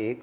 1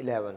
11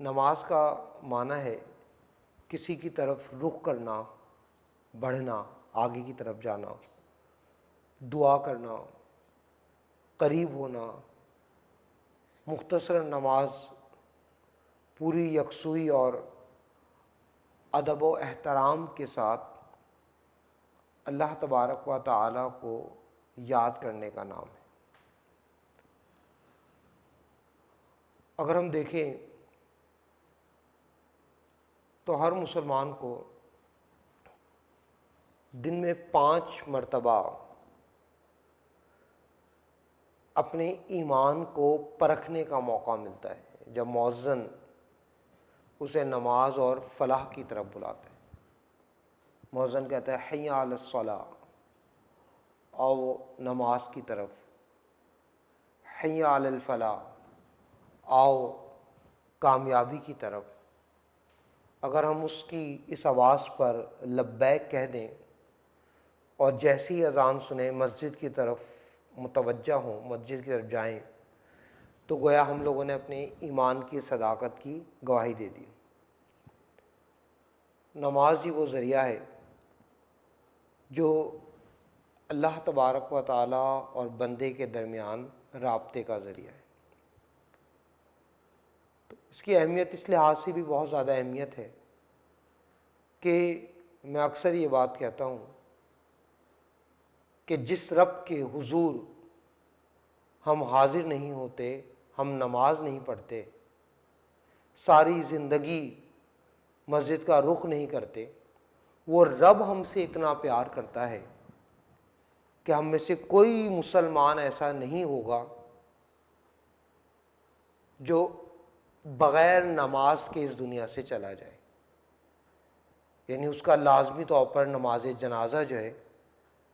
نماز کا معنی ہے کسی کی طرف رخ کرنا، بڑھنا، آگے کی طرف جانا، دعا کرنا، قریب ہونا۔ مختصراً نماز پوری یکسوئی اور ادب و احترام کے ساتھ اللہ تبارک و تعالیٰ کو یاد کرنے کا نام ہے۔ اگر ہم دیکھیں تو ہر مسلمان کو دن میں 5 مرتبہ اپنے ایمان کو پرکھنے کا موقع ملتا ہے، جب مؤذن اسے نماز اور فلاح کی طرف بلاتا ہے۔ مؤذن کہتا ہے حی علی الصلاۃ، آؤ نماز کی طرف، حی علی الفلاح، آؤ کامیابی کی طرف۔ اگر ہم اس کی اس آواز پر لبیک کہہ دیں اور جیسی اذان سنیں مسجد کی طرف متوجہ ہوں، مسجد کی طرف جائیں، تو گویا ہم لوگوں نے اپنے ایمان کی صداقت کی گواہی دے دی۔ نماز ہی وہ ذریعہ ہے جو اللہ تبارک و تعالیٰ اور بندے کے درمیان رابطے کا ذریعہ ہے۔ تو اس کی اہمیت اس لحاظ سے بھی بہت زیادہ اہمیت ہے کہ میں اکثر یہ بات کہتا ہوں کہ جس رب کے حضور ہم حاضر نہیں ہوتے، ہم نماز نہیں پڑھتے، ساری زندگی مسجد کا رخ نہیں کرتے، وہ رب ہم سے اتنا پیار کرتا ہے کہ ہم میں سے کوئی مسلمان ایسا نہیں ہوگا جو بغیر نماز کے اس دنیا سے چلا جائے، یعنی اس کا لازمی طور پر نماز جنازہ جو ہے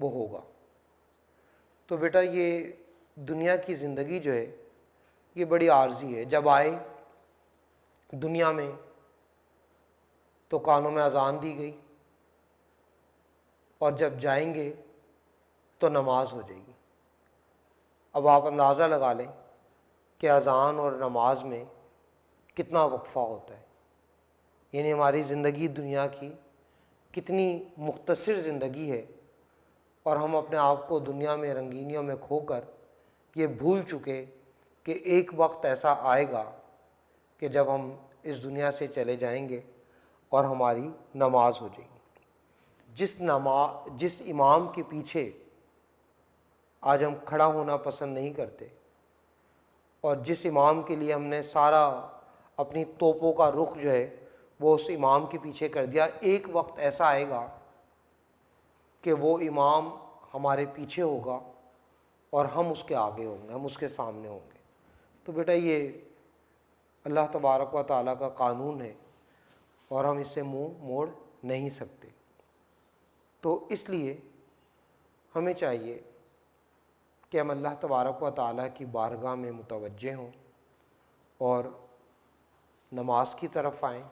وہ ہوگا۔ تو بیٹا یہ دنیا کی زندگی جو ہے یہ بڑی عارضی ہے۔ جب آئے دنیا میں تو کانوں میں اذان دی گئی، اور جب جائیں گے تو نماز ہو جائے گی۔ اب آپ اندازہ لگا لیں کہ اذان اور نماز میں کتنا وقفہ ہوتا ہے، یعنی ہماری زندگی دنیا کی کتنی مختصر زندگی ہے، اور ہم اپنے آپ کو دنیا میں رنگینیوں میں کھو کر یہ بھول چکے کہ ایک وقت ایسا آئے گا کہ جب ہم اس دنیا سے چلے جائیں گے اور ہماری نماز ہو جائے گی۔ جس امام کے پیچھے آج ہم کھڑا ہونا پسند نہیں کرتے، اور جس امام کے لیے ہم نے سارا اپنی توپوں کا رخ جو ہے وہ اس امام کے پیچھے کر دیا، ایک وقت ایسا آئے گا کہ وہ امام ہمارے پیچھے ہوگا اور ہم اس کے آگے ہوں گے، ہم اس کے سامنے ہوں گے۔ تو بیٹا یہ اللہ تبارک و تعالیٰ کا قانون ہے اور ہم اس سے منہ موڑ نہیں سکتے۔ تو اس لیے ہمیں چاہیے کہ ہم اللہ تبارک و تعالیٰ کی بارگاہ میں متوجہ ہوں اور نماز کی طرف آئیں،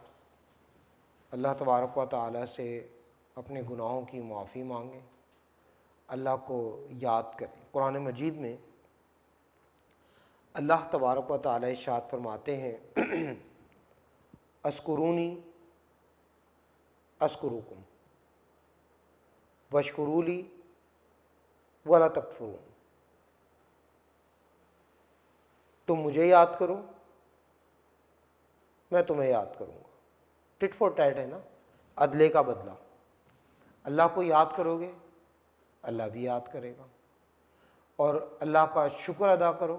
اللہ تبارک و تعالیٰ سے اپنے گناہوں کی معافی مانگیں، اللہ کو یاد کریں۔ قرآن مجید میں اللہ تبارک و تعالیٰ ارشاد فرماتے ہیں اذکرونی اذکرکم واشکروا لی ولا تکفرون۔ تم مجھے یاد کرو، میں تمہیں یاد کروں گا۔ ٹٹ فور ٹیٹ ہے نا، عدلے کا بدلہ۔ اللہ کو یاد کرو گے، اللہ بھی یاد کرے گا، اور اللہ کا شکر ادا کرو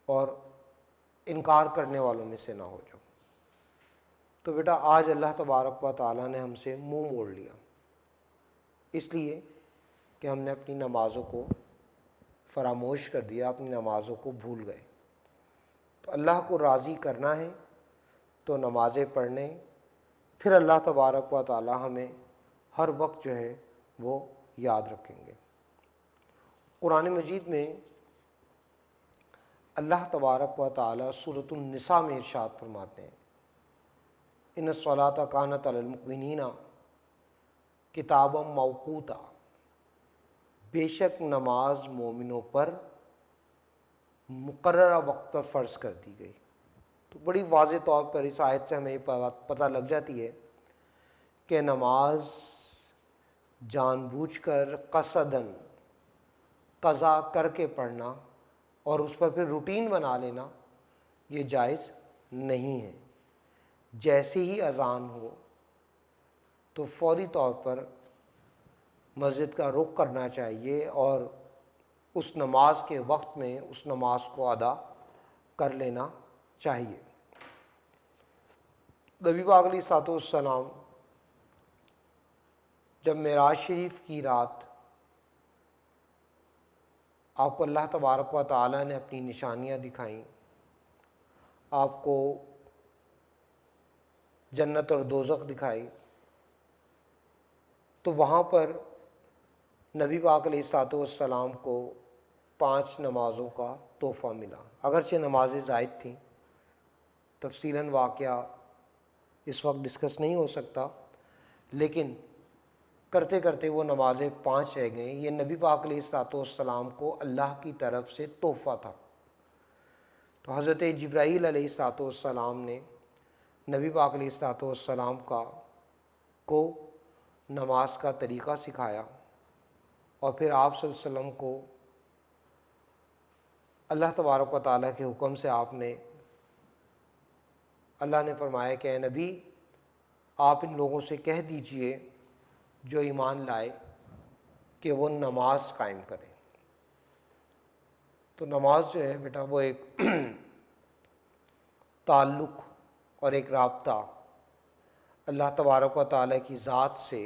اور انکار کرنے والوں میں سے نہ ہو جاؤ۔ تو بیٹا آج اللہ تبارک و تعالیٰ نے ہم سے منہ موڑ لیا، اس لیے کہ ہم نے اپنی نمازوں کو فراموش کر دیا، اپنی نمازوں کو بھول گئے۔ تو اللہ کو راضی کرنا ہے تو نمازیں پڑھنے، پھر اللہ تبارک و تعالیٰ ہمیں ہر وقت جو ہے وہ یاد رکھیں گے۔ قرآن مجید میں اللہ تبارک و تعالیٰ سورۃ النساء میں ارشاد فرماتے ہیں ان الصلاۃ کانت علی المؤمنین کتابا موقوتا، بے شک نماز مومنوں پر مقررہ وقت پر فرض کر دی گئی۔ تو بڑی واضح طور پر اس آیت سے ہمیں یہ پتہ لگ جاتی ہے کہ نماز جان بوجھ کر قصداً قضا کر کے پڑھنا اور اس پر پھر روٹین بنا لینا یہ جائز نہیں ہے۔ جیسے ہی اذان ہو تو فوری طور پر مسجد کا رخ کرنا چاہیے اور اس نماز کے وقت میں اس نماز کو ادا کر لینا چاہیے۔ نبی پاک علیہ الصلوۃ والسلام جب معراج شریف کی رات آپ کو اللہ تبارک و تعالیٰ نے اپنی نشانیاں دکھائیں، آپ کو جنت اور دوزخ دکھائی، تو وہاں پر نبی پاک علیہ الصلوۃ والسلام کو 5 نمازوں کا تحفہ ملا۔ اگرچہ نمازیں زائد تھیں، تفصیلاً واقعہ اس وقت ڈسکس نہیں ہو سکتا، لیکن کرتے کرتے وہ نمازیں 5 رہ گئیں۔ یہ نبی پاک علیہ الصلوۃ والسلام کو اللہ کی طرف سے تحفہ تھا۔ تو حضرت جبرائیل علیہ الصلوۃ والسلام نے نبی پاک علیہ الصلوۃ والسلام کو نماز کا طریقہ سکھایا، اور پھر آپ صلی اللہ علیہ وسلم کو اللہ تبارک و تعالیٰ کے حکم سے اللہ نے فرمایا کہ اے نبی، آپ ان لوگوں سے کہہ دیجئے جو ایمان لائے کہ وہ نماز قائم کریں۔ تو نماز جو ہے بیٹا وہ ایک تعلق اور ایک رابطہ اللہ تبارک و تعالیٰ کی ذات سے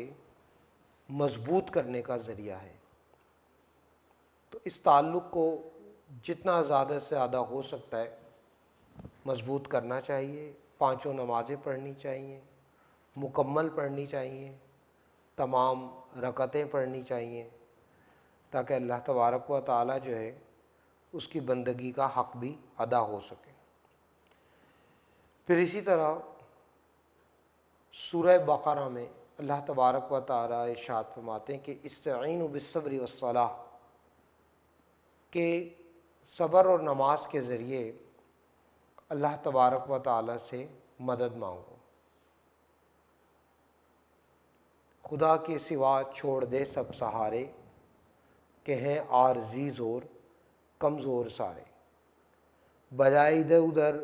مضبوط کرنے کا ذریعہ ہے۔ تو اس تعلق کو جتنا زیادہ سے زیادہ ہو سکتا ہے مضبوط کرنا چاہیے۔ 5 نمازیں پڑھنی چاہیے، مکمل پڑھنی چاہیے، تمام رکعتیں پڑھنی چاہیے، تاکہ اللہ تبارک و تعالیٰ جو ہے اس کی بندگی کا حق بھی ادا ہو سکے۔ پھر اسی طرح سورہ بقرہ میں اللہ تبارک و تعالیٰ ارشاد فرماتے ہیں کہ استعینوا بالصبر والصلاۃ، کہ صبر اور نماز کے ذریعے اللہ تبارک و تعالیٰ سے مدد مانگو۔ خدا کے سوا چھوڑ دے سب سہارے، کہ ہیں عارضی زور کمزور سارے۔ بجائے ادھر ادھر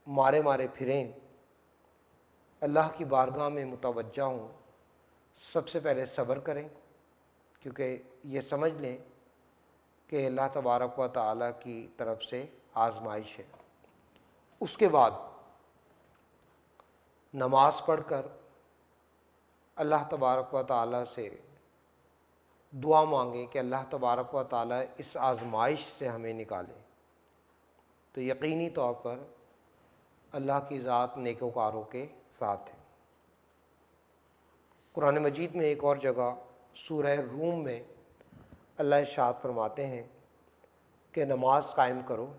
مارے مارے پھریں، اللہ کی بارگاہ میں متوجہ ہوں، سب سے پہلے صبر کریں، کیونکہ یہ سمجھ لیں کہ اللہ تبارک و تعالیٰ کی طرف سے آزمائش ہے۔ اس کے بعد نماز پڑھ کر اللہ تبارک و تعالیٰ سے دعا مانگیں کہ اللہ تبارک و تعالیٰ اس آزمائش سے ہمیں نکالے۔ تو یقینی طور پر اللہ کی ذات نیکوکاروں کے ساتھ ہے۔ قرآن مجید میں ایک اور جگہ سورہ روم میں اللہ ارشاد فرماتے ہیں کہ نماز قائم کرو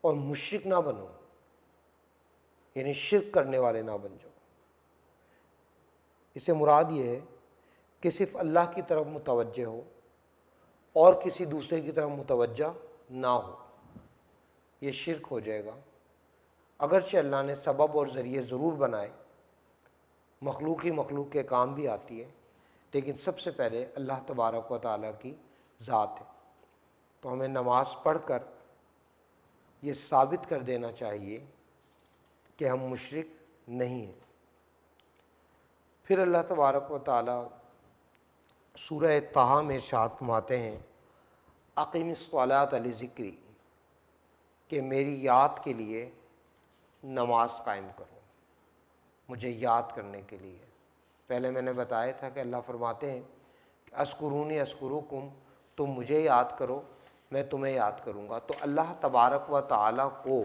اور مشرک نہ بنو، یعنی شرک کرنے والے نہ بن جاؤ۔ اس سے مراد یہ ہے کہ صرف اللہ کی طرف متوجہ ہو اور کسی دوسرے کی طرف متوجہ نہ ہو، یہ شرک ہو جائے گا۔ اگرچہ اللہ نے سبب اور ذریعے ضرور بنائے، مخلوق ہی مخلوق کے کام بھی آتی ہے، لیکن سب سے پہلے اللہ تبارک و تعالیٰ کی ذات ہے۔ تو ہمیں نماز پڑھ کر یہ ثابت کر دینا چاہیے کہ ہم مشرک نہیں ہیں۔ پھر اللہ تبارک و تعالیٰ سورہ طٰہٰ میں ارشاد فرماتے ہیں اقیم الصلاۃ لذکری، کہ میری یاد کے لیے نماز قائم کرو، مجھے یاد کرنے کے لیے۔ پہلے میں نے بتایا تھا کہ اللہ فرماتے ہیں کہ اذکرونی اذکرکم، تم مجھے یاد کرو میں تمہیں یاد کروں گا۔ تو اللہ تبارک و تعالیٰ کو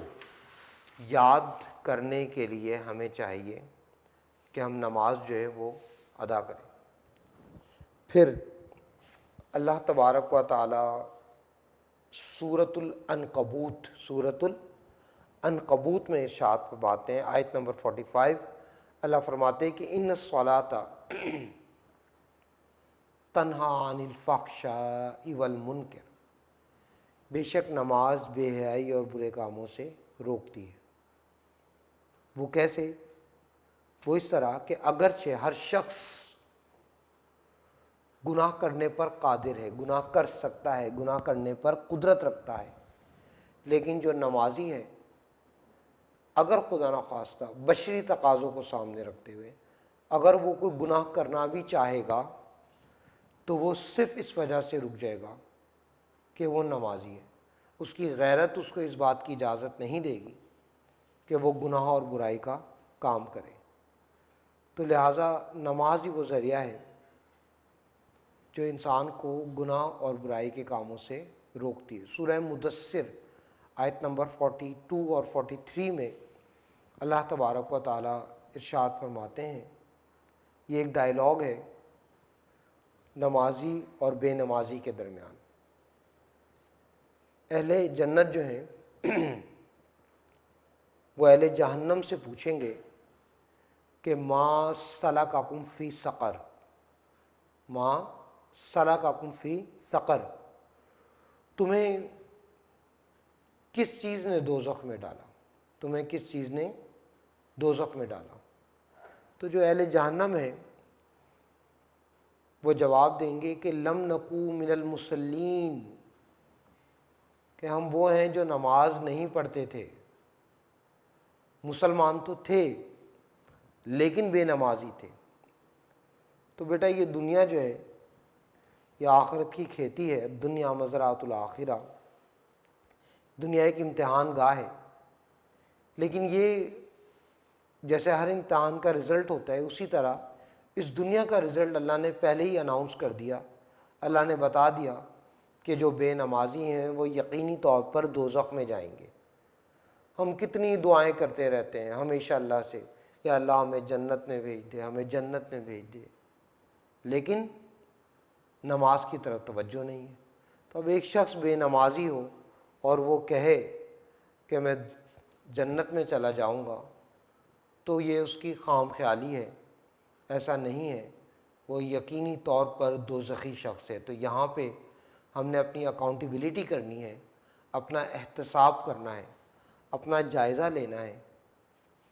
یاد کرنے کے لیے ہمیں چاہیے کہ ہم نماز جو ہے وہ ادا کریں۔ پھر اللہ تبارک و تعالیٰ سورۃ العنکبوت میں ارشاد فرماتے ہیں، آیت نمبر 45، اللہ فرماتے ہیں کہ ان الصلاۃ تنہیٰ عن الفحشاء والمنکر، بے شک نماز بے حیائی اور برے کاموں سے روکتی ہے۔ وہ کیسے؟ وہ اس طرح کہ اگرچہ ہر شخص گناہ کرنے پر قادر ہے، گناہ کر سکتا ہے، گناہ کرنے پر قدرت رکھتا ہے، لیکن جو نمازی ہے اگر خدا نخواستہ بشری تقاضوں کو سامنے رکھتے ہوئے اگر وہ کوئی گناہ کرنا بھی چاہے گا تو وہ صرف اس وجہ سے رک جائے گا کہ وہ نمازی ہے۔ اس کی غیرت اس کو اس بات کی اجازت نہیں دے گی کہ وہ گناہ اور برائی کا کام کرے۔ تو لہٰذا نماز ہی وہ ذریعہ ہے جو انسان کو گناہ اور برائی کے کاموں سے روکتی ہے۔ سورہ مدثر آیت نمبر 42 اور 43 میں اللہ تبارک و تعالیٰ ارشاد فرماتے ہیں، یہ ایک ڈائلاگ ہے نمازی اور بے نمازی کے درمیان۔ اہل جنت جو ہیں وہ اہل جہنم سے پوچھیں گے کہ ما سلککم فی سقر، ما سلککم فی سقر، تمہیں کس چیز نے دوزخ میں ڈالا، تمہیں کس چیز نے دوزخ میں ڈالا؟ تو جو اہل جہنم ہے وہ جواب دیں گے کہ لم نکو من المصلین، کہ ہم وہ ہیں جو نماز نہیں پڑھتے تھے، مسلمان تو تھے لیکن بے نمازی تھے۔ تو بیٹا یہ دنیا جو ہے یہ آخرت کی کھیتی ہے، دنیا مزرعۃ الآخرہ، دنیا ایک امتحان گاہ ہے، لیکن یہ جیسے ہر امتحان کا رزلٹ ہوتا ہے اسی طرح اس دنیا کا رزلٹ اللہ نے پہلے ہی اناؤنس کر دیا۔ اللہ نے بتا دیا کہ جو بے نمازی ہیں وہ یقینی طور پر دوزخ میں جائیں گے۔ ہم کتنی دعائیں کرتے رہتے ہیں ہمیشہ اللہ سے، یا اللہ ہمیں جنت میں بھیج دے، ہمیں جنت میں بھیج دے، لیکن نماز کی طرف توجہ نہیں ہے۔ تو اب ایک شخص بے نمازی ہو اور وہ کہے کہ میں جنت میں چلا جاؤں گا تو یہ اس کی خام خیالی ہے، ایسا نہیں ہے، وہ یقینی طور پر دوزخی شخص ہے۔ تو یہاں پہ ہم نے اپنی اکاؤنٹیبلٹی کرنی ہے، اپنا احتساب کرنا ہے، اپنا جائزہ لینا ہے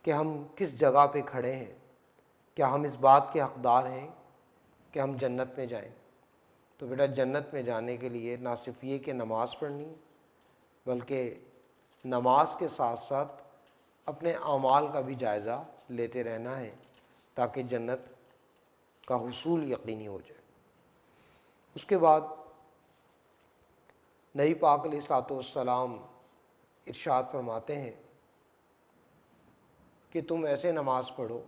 کہ ہم کس جگہ پہ کھڑے ہیں، کیا ہم اس بات کے حقدار ہیں کہ ہم جنت میں جائیں۔ تو بیٹا جنت میں جانے کے لیے نہ صرف یہ کہ نماز پڑھنی ہے بلکہ نماز کے ساتھ ساتھ اپنے اعمال کا بھی جائزہ لیتے رہنا ہے تاکہ جنت کا حصول یقینی ہو جائے۔ اس کے بعد نبی پاک علیہ الصلوۃ والسلام ارشاد فرماتے ہیں کہ تم ایسے نماز پڑھو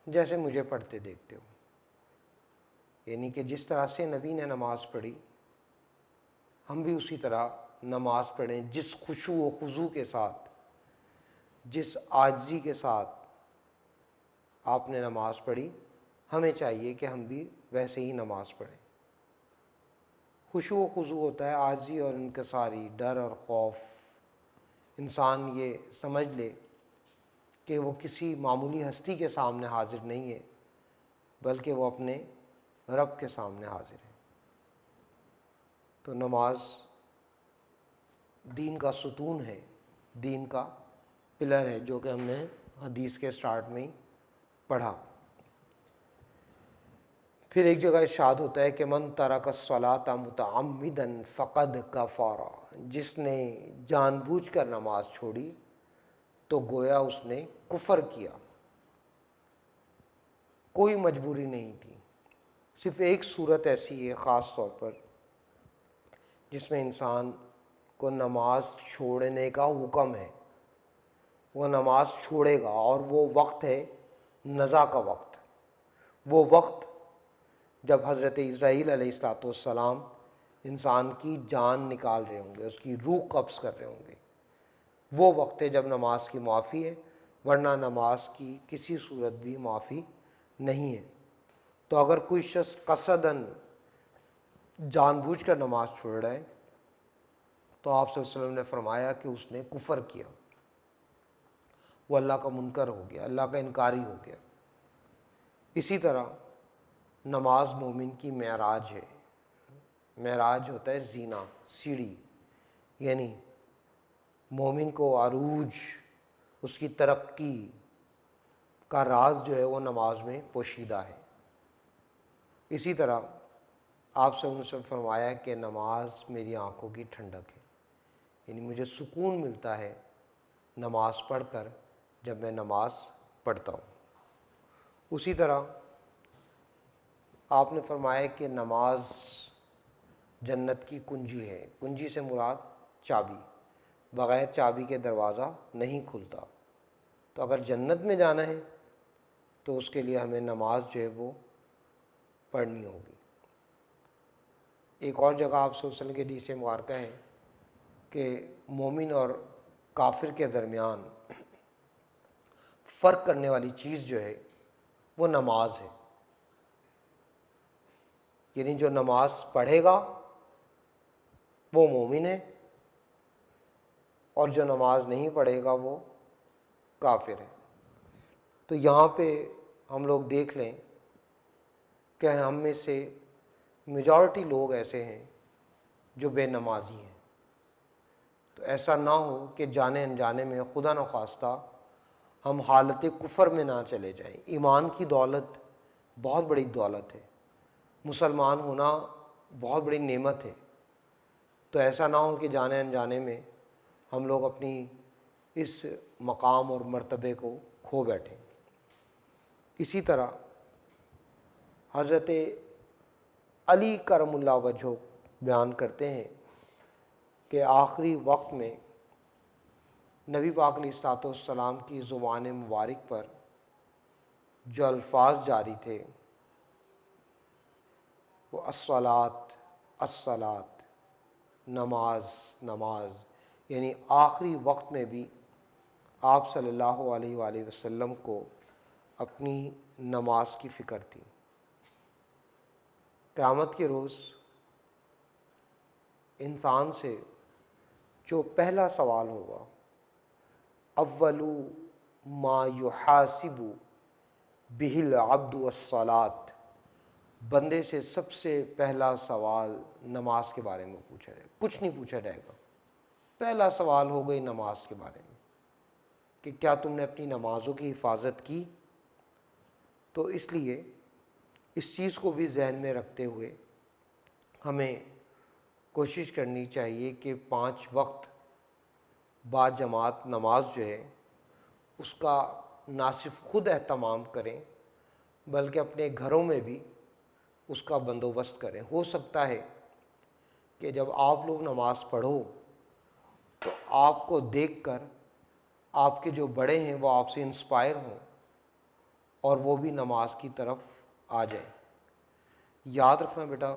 جیسے مجھے پڑھتے دیکھتے ہو، یعنی کہ جس طرح سے نبی نے نماز پڑھی ہم بھی اسی طرح نماز پڑھیں، جس خشوع و خضوع کے ساتھ، جس عاجزی کے ساتھ آپ نے نماز پڑھی ہمیں چاہیے کہ ہم بھی ویسے ہی نماز پڑھیں۔ خشوع و خضوع ہوتا ہے عاجزی اور انکساری، ڈر اور خوف۔ انسان یہ سمجھ لے کہ وہ کسی معمولی ہستی کے سامنے حاضر نہیں ہے بلکہ وہ اپنے رب کے سامنے حاضر ہے۔ تو نماز دین کا ستون ہے، دین کا پلر ہے، جو کہ ہم نے حدیث کے سٹارٹ میں ہی پڑھا۔ پھر ایک جگہ ارشاد ہوتا ہے کہ من ترک الصلاۃ متعمدا فقد کفر، جس نے جان بوجھ کر نماز چھوڑی تو گویا اس نے کفر کیا۔ کوئی مجبوری نہیں تھی، صرف ایک صورت ایسی ہے خاص طور پر جس میں انسان کو نماز چھوڑنے کا حکم ہے، وہ نماز چھوڑے گا، اور وہ وقت ہے نزع کا وقت، وہ وقت جب حضرت اسرائیل علیہ الصلوۃ والسلام انسان کی جان نکال رہے ہوں گے، اس کی روح قبض کر رہے ہوں گے، وہ وقت ہے جب نماز کی معافی ہے، ورنہ نماز کی کسی صورت بھی معافی نہیں ہے۔ تو اگر کوئی شخص قصداً جان بوجھ کر نماز چھوڑ رہا ہے تو آپ صلی اللہ علیہ وسلم نے فرمایا کہ اس نے کفر کیا، وہ اللہ کا منکر ہو گیا، اللہ کا انکاری ہو گیا۔ اسی طرح نماز مومن کی معراج ہے۔ معراج ہوتا ہے زینہ، سیڑھی، یعنی مومن کو عروج، اس کی ترقی کا راز جو ہے وہ نماز میں پوشیدہ ہے۔ اسی طرح آپ صلی اللہ علیہ وسلم فرمایا کہ نماز میری آنکھوں کی ٹھنڈک ہے، یعنی مجھے سکون ملتا ہے نماز پڑھ کر جب میں نماز پڑھتا ہوں۔ اسی طرح آپ نے فرمایا کہ نماز جنت کی کنجی ہے۔ کنجی سے مراد چابی، بغیر چابی کے دروازہ نہیں کھلتا۔ تو اگر جنت میں جانا ہے تو اس کے لیے ہمیں نماز جو ہے وہ پڑھنی ہوگی۔ ایک اور جگہ آپ صلی اللہ علیہ وسلم کے حدیث مبارکہ ہے کہ مومن اور کافر کے درمیان فرق کرنے والی چیز جو ہے وہ نماز ہے، یعنی جو نماز پڑھے گا وہ مومن ہے، اور جو نماز نہیں پڑھے گا وہ کافر ہے۔ تو یہاں پہ ہم لوگ دیکھ لیں کہ ہم میں سے میجورٹی لوگ ایسے ہیں جو بے نمازی ہیں۔ تو ایسا نہ ہو کہ جانے انجانے میں خدا نخواستہ ہم حالت کفر میں نہ چلے جائیں۔ ایمان کی دولت بہت بڑی دولت ہے، مسلمان ہونا بہت بڑی نعمت ہے۔ تو ایسا نہ ہو کہ جانے انجانے میں ہم لوگ اپنی اس مقام اور مرتبے کو کھو بیٹھیں۔ اسی طرح حضرت علی کرم اللہ وجہہ بیان کرتے ہیں کہ آخری وقت میں نبی پاک علیہ الصلوۃ والسلام کی زبان مبارک پر جو الفاظ جاری تھے وہ الصلاۃ الصلاۃ، نماز نماز، یعنی آخری وقت میں بھی آپ صلی اللہ علیہ وآلہ وسلم کو اپنی نماز کی فکر تھی۔ قیامت کے روز انسان سے جو پہلا سوال ہوگا، اول ما یحاسب بہ العبد الصلاۃ، بندے سے سب سے پہلا سوال نماز کے بارے میں پوچھا جائے گا، کچھ نہیں پوچھا جائے گا۔ پہلا سوال ہو گئی نماز کے بارے میں کہ کیا تم نے اپنی نمازوں کی حفاظت کی؟ تو اس لیے اس چیز کو بھی ذہن میں رکھتے ہوئے ہمیں کوشش کرنی چاہیے کہ 5 وقت با جماعت نماز جو ہے اس کا نہ صرف خود اہتمام کریں بلکہ اپنے گھروں میں بھی اس کا بندوبست کریں۔ ہو سکتا ہے کہ جب آپ لوگ نماز پڑھو تو آپ کو دیکھ کر آپ کے جو بڑے ہیں وہ آپ سے انسپائر ہوں اور وہ بھی نماز کی طرف آ جائیں۔ یاد رکھنا بیٹا،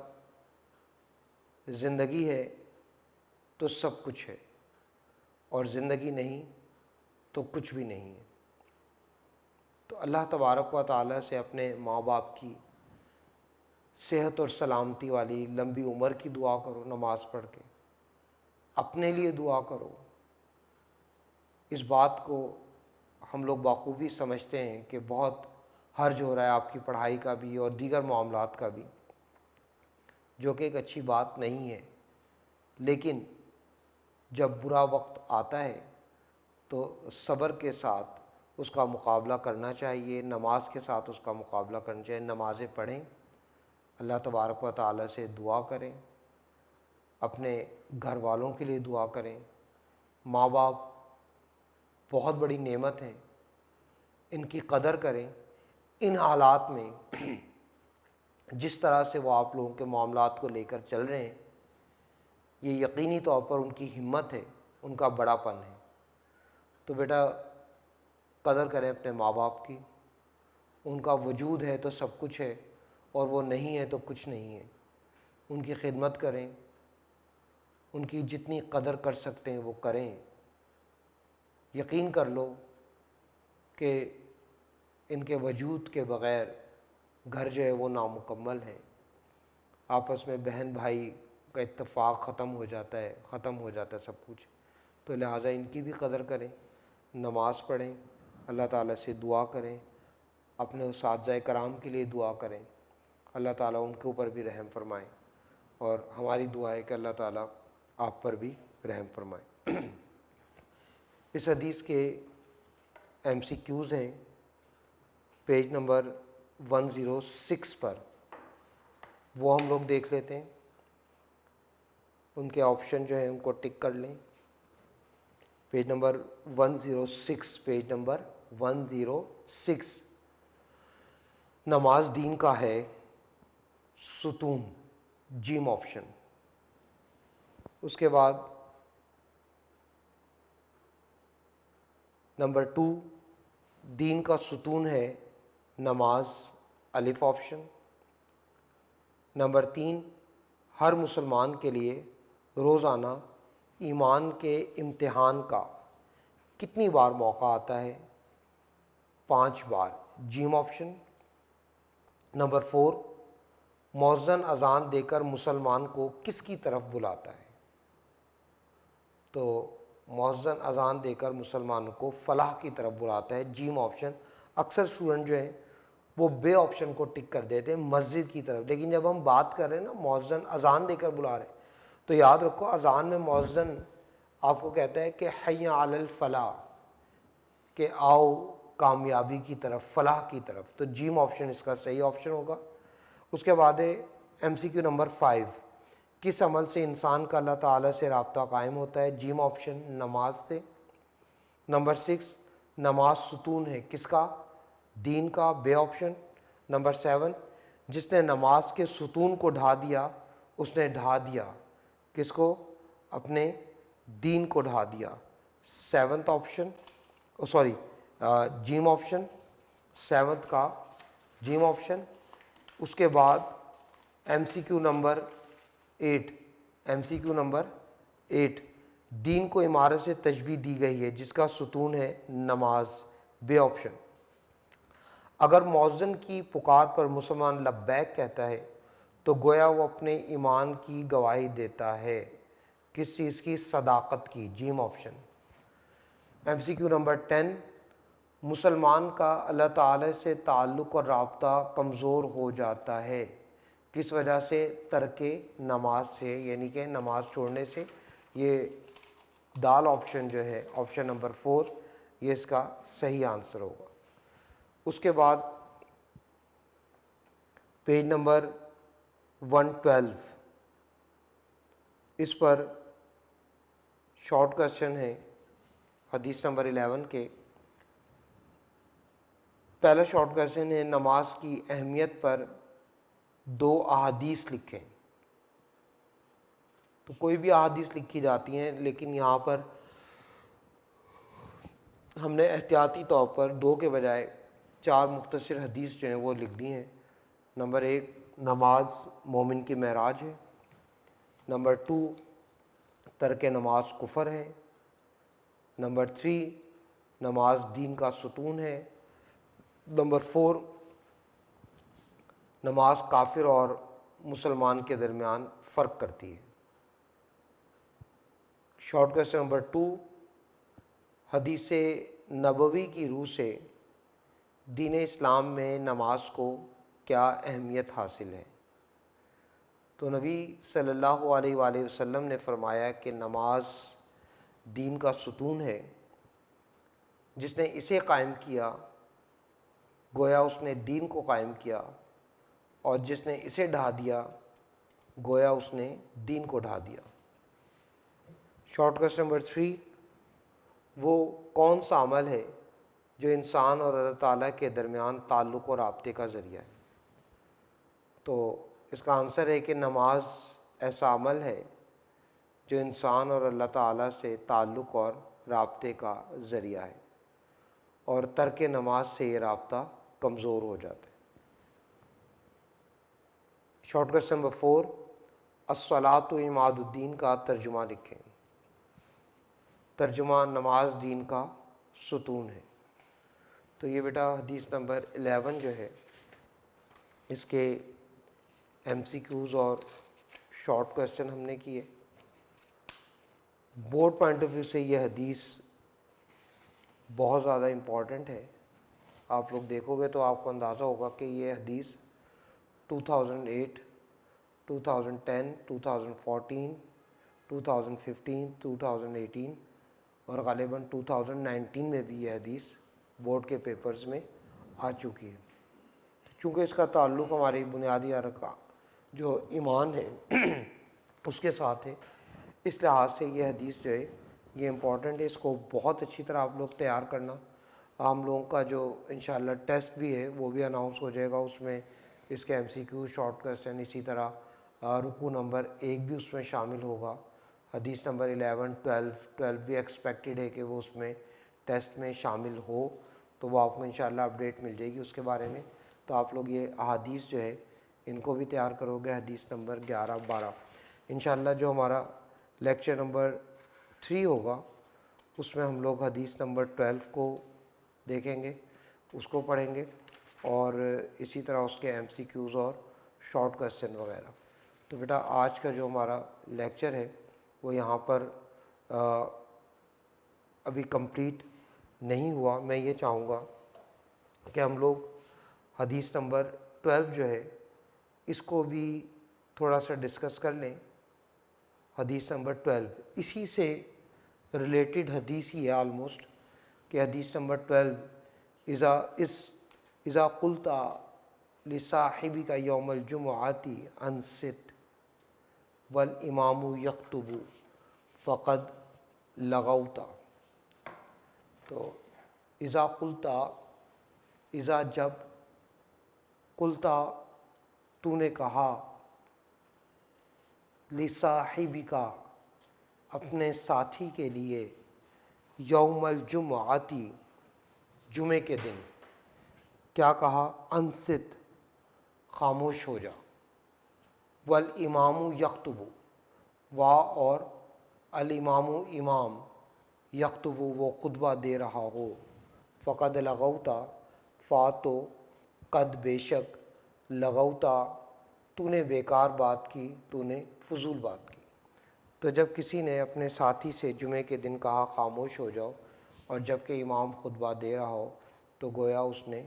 زندگی ہے تو سب کچھ ہے، اور زندگی نہیں تو کچھ بھی نہیں ہے۔ تو اللہ تبارک و تعالیٰ سے اپنے ماں باپ کی صحت اور سلامتی والی لمبی عمر کی دعا کرو نماز پڑھ کے، اپنے لیے دعا کرو۔ اس بات کو ہم لوگ بخوبی سمجھتے ہیں کہ بہت حرج ہو رہا ہے آپ کی پڑھائی کا بھی اور دیگر معاملات کا بھی، جو کہ ایک اچھی بات نہیں ہے، لیکن جب برا وقت آتا ہے تو صبر کے ساتھ اس کا مقابلہ کرنا چاہیے، نماز کے ساتھ اس کا مقابلہ کرنا چاہیے۔ نمازیں پڑھیں، اللہ تبارک و تعالیٰ سے دعا کریں، اپنے گھر والوں کے لیے دعا کریں۔ ماں باپ بہت بڑی نعمت ہے، ان کی قدر کریں۔ ان حالات میں جس طرح سے وہ آپ لوگوں کے معاملات کو لے کر چل رہے ہیں، یہ یقینی طور پر ان کی ہمت ہے، ان کا بڑا پن ہے۔ تو بیٹا قدر کریں اپنے ماں باپ کی، ان کا وجود ہے تو سب کچھ ہے، اور وہ نہیں ہے تو کچھ نہیں ہے۔ ان کی خدمت کریں، ان کی جتنی قدر کر سکتے ہیں وہ کریں۔ یقین کر لو کہ ان کے وجود کے بغیر گھر جو ہے وہ نامکمل ہے، آپس میں بہن بھائی کا اتفاق ختم ہو جاتا ہے سب کچھ۔ تو لہٰذا ان کی بھی قدر کریں، نماز پڑھیں، اللہ تعالیٰ سے دعا کریں، اپنے اساتذہ کرام کے لیے دعا کریں، اللہ تعالیٰ ان کے اوپر بھی رحم فرمائیں، اور ہماری دعا ہے کہ اللہ تعالیٰ آپ پر بھی رحم فرمائیں۔ اس حدیث کے MCQs ہیں پیج نمبر 106 پر، وہ ہم لوگ دیکھ لیتے ہیں. ان کے آپشن جو ہیں ان کو ٹک کر لیں. Page number 106، page number 106. نماز دین کا ہے ستون، جیم آپشن. اس کے بعد نمبر 2، دین کا ستون ہے نماز، الف آپشن. نمبر 3، ہر مسلمان کے لیے روزانہ ایمان کے امتحان کا کتنی بار موقع آتا ہے؟ 5 بار، جیم آپشن. نمبر 4، مؤذن اذان دے کر مسلمان کو کس کی طرف بلاتا ہے؟ تو مؤذن اذان دے کر مسلمانوں کو فلاح کی طرف بلاتا ہے، جیم آپشن. اکثر اسٹوڈنٹ جو ہیں وہ بے آپشن کو ٹک کر دیتے ہیں، مسجد کی طرف. لیکن جب ہم بات کر رہے ہیں نا مؤذن اذان دے کر بلا رہے ہیں، تو یاد رکھو اذان میں مؤذن آپ کو کہتا ہے کہ حی علی الفلاح، کہ آؤ کامیابی کی طرف، فلاح کی طرف. تو جیم آپشن اس کا صحیح آپشن ہوگا. اس کے بعد ہے MCQ نمبر 5، کس عمل سے انسان کا اللہ تعالیٰ سے رابطہ قائم ہوتا ہے؟ جیم آپشن، نماز سے. نمبر 6، نماز ستون ہے کس کا؟ دین کا، بے آپشن. نمبر 7، جس نے نماز کے ستون کو ڈھا دیا اس نے ڈھا دیا کس کو؟ اپنے دین کو ڈھا دیا. 7th آپشن، سوری جیم آپشن، 7th کا جیم آپشن. اس کے بعد MCQ نمبر 8، دین کو عمارت سے تشبیہ دی گئی ہے جس کا ستون ہے نماز، بے آپشن. اگر مؤذن کی پکار پر مسلمان لبیک کہتا ہے تو گویا وہ اپنے ایمان کی گواہی دیتا ہے، کس چیز کی؟ صداقت کی، جیم آپشن. MCQ نمبر 10، مسلمان کا اللہ تعالی سے تعلق اور رابطہ کمزور ہو جاتا ہے کس وجہ سے؟ ترک نماز سے، یعنی کہ نماز چھوڑنے سے. یہ دال آپشن جو ہے، آپشن نمبر 4، یہ اس کا صحیح آنسر ہوگا. اس کے بعد پیج نمبر 112، اس پر شارٹ کویسچن ہے حدیث نمبر 11 کے. پہلا شارٹ کویسچن ہے، نماز کی اہمیت پر 2 احادیث لکھیں. تو کوئی بھی احادیث لکھی جاتی ہیں، لیکن یہاں پر ہم نے احتیاطی طور پر 2 کے بجائے 4 مختصر حدیث جو ہیں وہ لکھ دی ہیں. نمبر 1، نماز مومن کی معراج ہے. نمبر 2، ترک نماز کفر ہے. نمبر 3، نماز دین کا ستون ہے. نمبر 4، نماز کافر اور مسلمان کے درمیان فرق کرتی ہے. شارٹ کویسچن نمبر 2، حدیث نبوی کی روح سے دین اسلام میں نماز کو کیا اہمیت حاصل ہے؟ تو نبی صلی اللہ علیہ وآلہ وسلم نے فرمایا کہ نماز دین کا ستون ہے، جس نے اسے قائم کیا گویا اس نے دین کو قائم کیا، اور جس نے اسے ڈھا دیا گویا اس نے دین کو ڈھا دیا. شارٹ کویسچن نمبر 3، وہ کون سا عمل ہے جو انسان اور اللہ تعالیٰ کے درمیان تعلق اور رابطے کا ذریعہ ہے؟ تو اس کا آنسر ہے کہ نماز ایسا عمل ہے جو انسان اور اللہ تعالیٰ سے تعلق اور رابطے کا ذریعہ ہے، اور ترک نماز سے یہ رابطہ کمزور ہو جاتا ہے. شارٹ کویسچن نمبر 4، الصلاۃ عماد الدین کا ترجمہ لکھیں. ترجمہ، نماز دین کا ستون ہے. تو یہ بیٹا حدیث نمبر 11 جو ہے اس کے MCQs اور شارٹ کویسچن ہم نے کیے. بورڈ پوائنٹ آف ویو سے یہ حدیث بہت زیادہ امپورٹنٹ ہے. آپ لوگ دیکھو گے تو آپ کو اندازہ ہوگا کہ یہ حدیث 2008، 2010، 2014، 2015، 2018 اور غالباً 2019 میں بھی یہ حدیث بورڈ کے پیپرز میں آ چکی ہے۔ چونکہ اس کا تعلق ہماری بنیادی ارکان جو ایمان ہے اس کے ساتھ ہے، اس لحاظ سے یہ حدیث جو ہے یہ امپورٹنٹ ہے، اس کو بہت اچھی طرح آپ لوگ تیار کرنا۔ ہم لوگوں کا جو انشاءاللہ ٹیسٹ بھی ہے وہ بھی اناؤنس ہو جائے گا، اس میں اس کے MCQ شارٹ کویسچن، اسی طرح رکوع نمبر 1 بھی اس میں شامل ہوگا، حدیث نمبر 11، 12 بھی ایکسپیکٹڈ ہے کہ وہ اس میں ٹیسٹ میں شامل ہو، تو وہ آپ کو انشاءاللہ اپڈیٹ مل جائے گی اس کے بارے میں۔ تو آپ لوگ یہ احادیث جو ہے ان کو بھی تیار کرو گے، حدیث نمبر 11، 12 انشاءاللہ۔ جو ہمارا لیکچر نمبر 3 ہوگا اس میں ہم لوگ حدیث نمبر 12 کو دیکھیں گے، اس کو پڑھیں گے، اور اسی طرح اس کے MCQs اور شارٹ کویسچن وغیرہ۔ تو بیٹا آج کا جو ہمارا لیکچر ہے وہ یہاں پر ابھی کمپلیٹ نہیں ہوا۔ میں یہ چاہوں گا کہ ہم لوگ حدیث نمبر 12 جو ہے اس کو بھی تھوڑا سا ڈسکس کر لیں۔ حدیث نمبر 12 اسی سے ریلیٹڈ حدیث ہی ہے آلموسٹ، کہ حدیث نمبر 12 اذا قلت لصاحبک یوم الجمعۃ انصت والامام یخطب فقد لغوت۔ تو اذا قلت، اذا جب، قلت تو نے کہا، لصاحبک اپنے ساتھی کے لیے، یوم الجمعۃ جمعے کے دن، کیا کہا؟ انصت خاموش ہو جا، والامام یخطب وا اور الامام امام، یخطب وہ خطبہ دے رہا ہو، فقد لغوتا فا تو قد بے شک، لغوتا تو نے بیکار بات کی، تو نے فضول بات کی۔ تو جب کسی نے اپنے ساتھی سے جمعے کے دن کہا خاموش ہو جاؤ، اور جب کہ امام خطبہ دے رہا ہو، تو گویا اس نے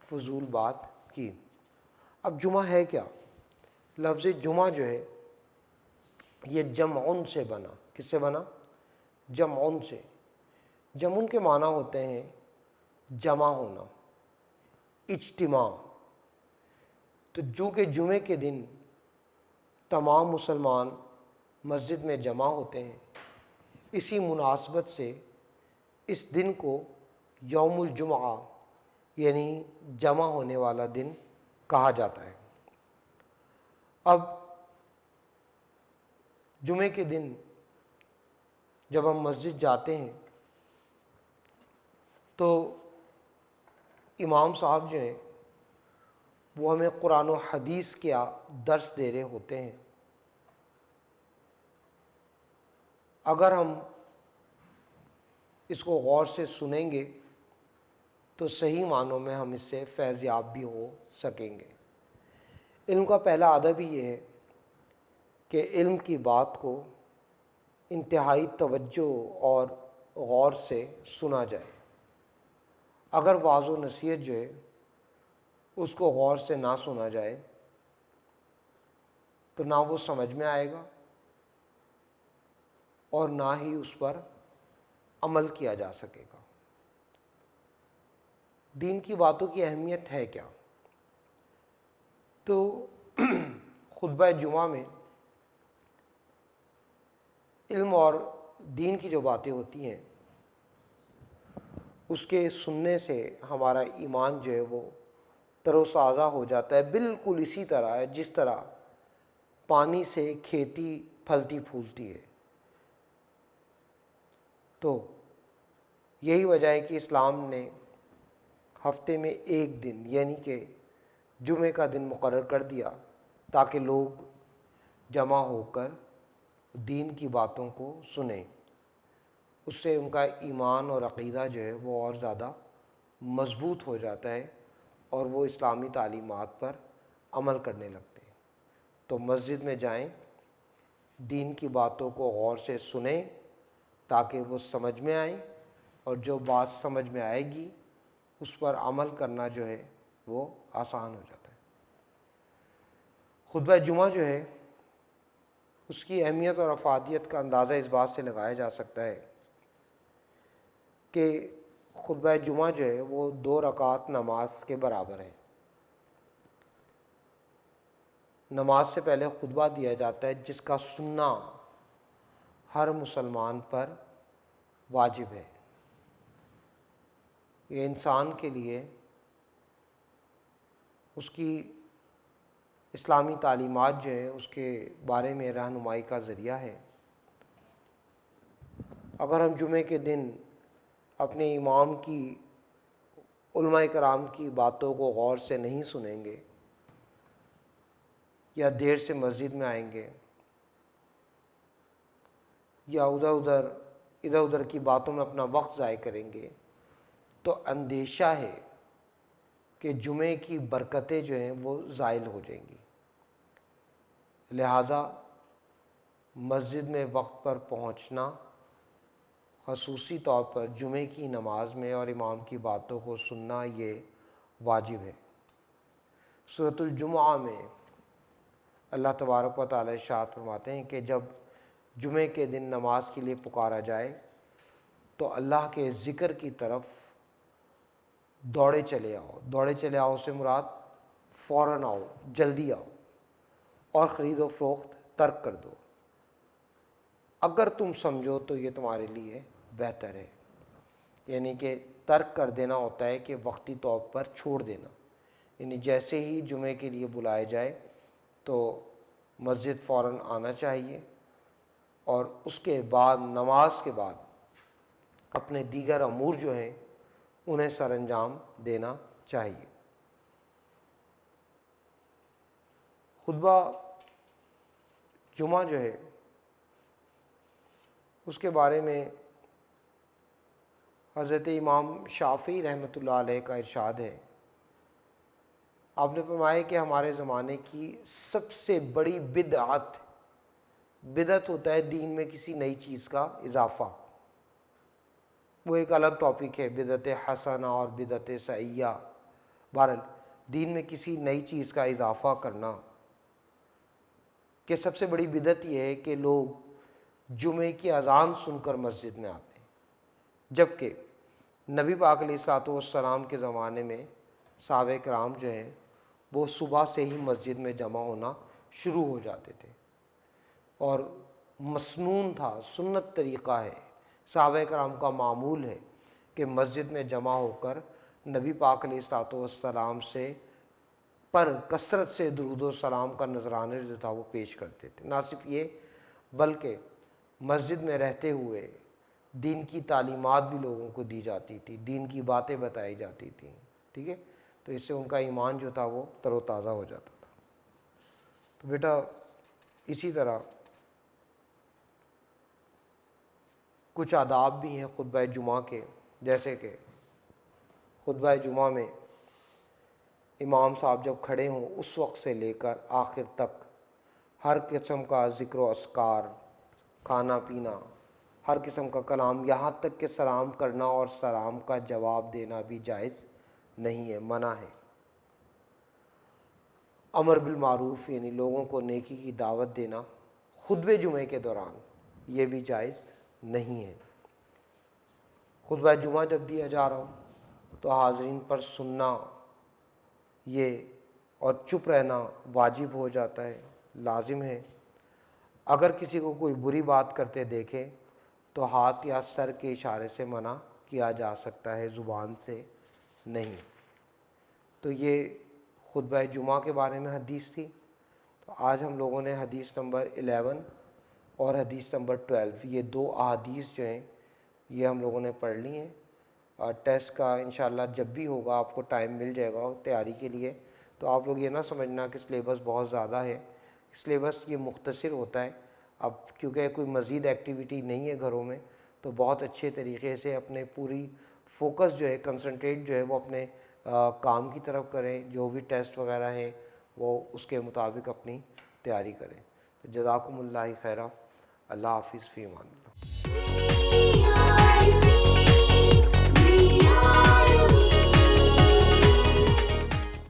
فضول بات کی۔ اب جمعہ ہے کیا؟ لفظ جمعہ جو ہے یہ جمعن سے بنا۔ کس سے بنا؟ جمعن سے۔ جمعن کے معنی ہوتے ہیں جمع ہونا، اجتماع۔ تو چونکہ جمعے کے دن تمام مسلمان مسجد میں جمع ہوتے ہیں، اسی مناسبت سے اس دن کو یوم الجمعہ یعنی جمع ہونے والا دن کہا جاتا ہے۔ اب جمعے کے دن جب ہم مسجد جاتے ہیں تو امام صاحب جو ہیں وہ ہمیں قرآن و حدیث کیا درس دے رہے ہوتے ہیں۔ اگر ہم اس کو غور سے سنیں گے تو صحیح معنوں میں ہم اس سے فیض یاب بھی ہو سکیں گے۔ علم کا پہلا ادب ہی یہ ہے کہ علم کی بات کو انتہائی توجہ اور غور سے سنا جائے۔ اگر وعظ و نصیحت جو ہے اس کو غور سے نہ سنا جائے تو نہ وہ سمجھ میں آئے گا اور نہ ہی اس پر عمل کیا جا سکے گا۔ دین کی باتوں کی اہمیت ہے کیا؟ تو خطبہ جمعہ میں علم اور دین کی جو باتیں ہوتی ہیں اس کے سننے سے ہمارا ایمان جو ہے وہ تر و تازہ ہو جاتا ہے، بالکل اسی طرح ہے جس طرح پانی سے کھیتی پھلتی پھولتی ہے۔ تو یہی وجہ ہے کہ اسلام نے ہفتے میں ایک دن یعنی کہ جمعے کا دن مقرر کر دیا تاکہ لوگ جمع ہو کر دین کی باتوں کو سنیں۔ اس سے ان کا ایمان اور عقیدہ جو ہے وہ اور زیادہ مضبوط ہو جاتا ہے اور وہ اسلامی تعلیمات پر عمل کرنے لگتے ہیں۔ تو مسجد میں جائیں، دین کی باتوں کو غور سے سنیں تاکہ وہ سمجھ میں آئیں، اور جو بات سمجھ میں آئے گی اس پر عمل کرنا جو ہے وہ آسان ہو جاتا ہے۔ خطبہ جمعہ جو ہے اس کی اہمیت اور افادیت کا اندازہ اس بات سے لگایا جا سکتا ہے کہ خطبہ جمعہ جو ہے وہ 2 رکعت نماز کے برابر ہے۔ نماز سے پہلے خطبہ دیا جاتا ہے جس کا سننا ہر مسلمان پر واجب ہے۔ یہ انسان کے لیے اس کی اسلامی تعلیمات جو ہیں اس کے بارے میں رہنمائی کا ذریعہ ہے۔ اگر ہم جمعے کے دن اپنے امام کی، علماء کرام کی باتوں کو غور سے نہیں سنیں گے یا دیر سے مسجد میں آئیں گے یا ادھر ادھر کی باتوں میں اپنا وقت ضائع کریں گے تو اندیشہ ہے کہ جمعے کی برکتیں جو ہیں وہ زائل ہو جائیں گی۔ لہٰذا مسجد میں وقت پر پہنچنا، خصوصی طور پر جمعے کی نماز میں اور امام کی باتوں کو سننا، یہ واجب ہے۔ سورۃ الجمعہ میں اللہ تبارک و تعالی ارشاد فرماتے ہیں کہ جب جمعے کے دن نماز کے لیے پکارا جائے تو اللہ کے ذکر کی طرف دوڑے چلے آؤ۔ دوڑے چلے آؤ سے مراد فوراً آؤ، جلدی آؤ، اور خرید و فروخت ترک کر دو۔ اگر تم سمجھو تو یہ تمہارے لیے بہتر ہے، یعنی کہ ترک کر دینا ہوتا ہے کہ وقتی طور پر چھوڑ دینا، یعنی جیسے ہی جمعے کے لیے بلائے جائے تو مسجد فوراً آنا چاہیے، اور اس کے بعد نماز کے بعد اپنے دیگر امور جو ہیں انہیں سر انجام دینا چاہیے۔ خطبہ جمعہ جو ہے اس کے بارے میں حضرت امام شافعی رحمۃ اللہ علیہ کا ارشاد ہے، آپ نے فرمایا کہ ہمارے زمانے کی سب سے بڑی بدعت ہوتا ہے دین میں کسی نئی چیز کا اضافہ۔ وہ ایک الگ ٹاپک ہے، بدعت حسنہ اور بدعت سیئہ۔ بہرحال دین میں کسی نئی چیز کا اضافہ کرنا، کہ سب سے بڑی بدعت یہ ہے کہ لوگ جمعے کی اذان سن کر مسجد میں آتے ہیں، جبکہ نبی پاک علیہ الصلوۃ والسلام کے زمانے میں صحابہ کرام جو ہیں وہ صبح سے ہی مسجد میں جمع ہونا شروع ہو جاتے تھے، اور مسنون تھا، سنت طریقہ ہے، صحابہ کرام کا معمول ہے کہ مسجد میں جمع ہو کر نبی پاک علیہ الصلوۃ والسلام سے پر کثرت سے درود و سلام کا نذرانہ جو تھا وہ پیش کرتے تھے۔ نہ صرف یہ بلکہ مسجد میں رہتے ہوئے دین کی تعلیمات بھی لوگوں کو دی جاتی تھی، دین کی باتیں بتائی جاتی تھیں، ٹھیک ہے، تو اس سے ان کا ایمان جو تھا وہ تر و تازہ ہو جاتا تھا۔ تو بیٹا اسی طرح کچھ آداب بھی ہیں خطبہ جمعہ کے، جیسے کہ خطبہ جمعہ میں امام صاحب جب کھڑے ہوں اس وقت سے لے کر آخر تک ہر قسم کا ذکر و اذکار، کھانا پینا، ہر قسم کا کلام، یہاں تک کہ سلام کرنا اور سلام کا جواب دینا بھی جائز نہیں ہے، منع ہے۔ امر بالمعروف یعنی لوگوں کو نیکی کی دعوت دینا خطبہ جمعے کے دوران یہ بھی جائز نہیں ہے۔ خطبہ جمعہ جب دیا جا رہا ہو تو حاضرین پر سننا یہ اور چپ رہنا واجب ہو جاتا ہے، لازم ہے۔ اگر کسی کو کوئی بری بات کرتے دیکھے تو ہاتھ یا سر کے اشارے سے منع کیا جا سکتا ہے، زبان سے نہیں۔ تو یہ خطبہ جمعہ کے بارے میں حدیث تھی۔ تو آج ہم لوگوں نے حدیث نمبر 11 اور حدیث نمبر 12 یہ 2 احادیث جو ہیں یہ ہم لوگوں نے پڑھ لی ہیں، اور ٹیسٹ کا انشاءاللہ جب بھی ہوگا آپ کو ٹائم مل جائے گا تیاری کے لیے، تو آپ لوگ یہ نہ سمجھنا کہ سلیبس بہت زیادہ ہے، سلیبس یہ مختصر ہوتا ہے۔ اب کیونکہ کوئی مزید ایکٹیویٹی نہیں ہے گھروں میں، تو بہت اچھے طریقے سے اپنے پوری فوکس جو ہے، کنسنٹریٹ جو ہے وہ اپنے کام کی طرف کریں، جو بھی ٹیسٹ وغیرہ ہیں وہ اس کے مطابق اپنی تیاری کریں۔ تو جزاکم اللہ خیرہ، اللہ حافظ، فی امان اللہ۔